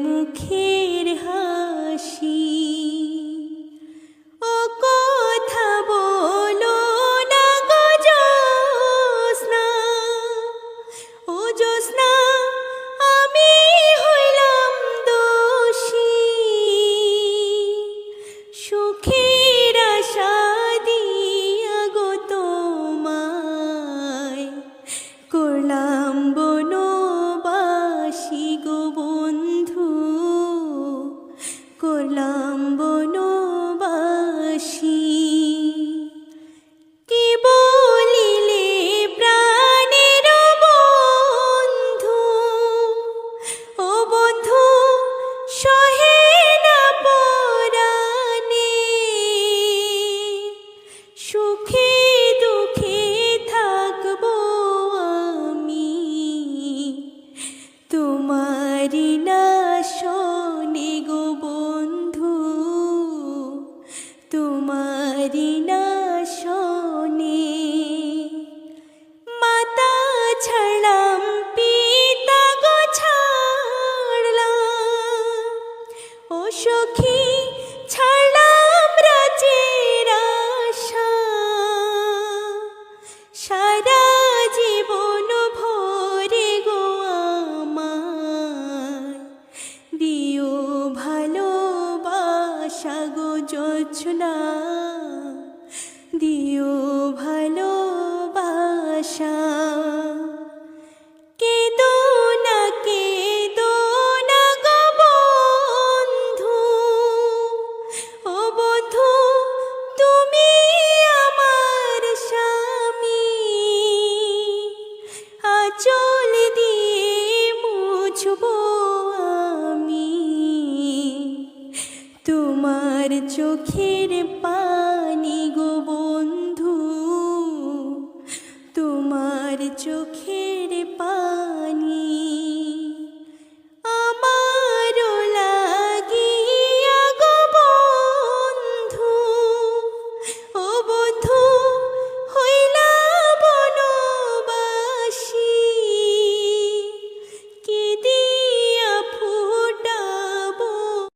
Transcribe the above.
মুখের হাসি। ও কথা বলো না গো জ্যোৎস্না, ও জ্যোৎস্না আমি হইলাম দোষী। সুখের আশা দিয়া গো তোমায় করলাম বনবাসী গো বন্ধু, করলাম বনবাসী। কি বলিলে প্রাণের বন্ধু, ও বন্ধু সহে না পরাণে। সুখে দুঃখে থাকবো আমি তোমারি না শোনে গো বন্ধু, তোমারি না শোনে। মাতা ছাড়লাম পিতা গো ছাড়লাম, ও সখী ছাড়লাম রাজ্যের আশা। সারা জীবন ভরে গো আমায় দিও ভালোবাসা গো জ্যোৎস্না, দিও ভালোবাসা। কেঁদো না গো বন্ধু, ও বন্ধু তুমি আমার স্বামী। আঁচল দিয়ে মুছবো আমি তোমার চোখের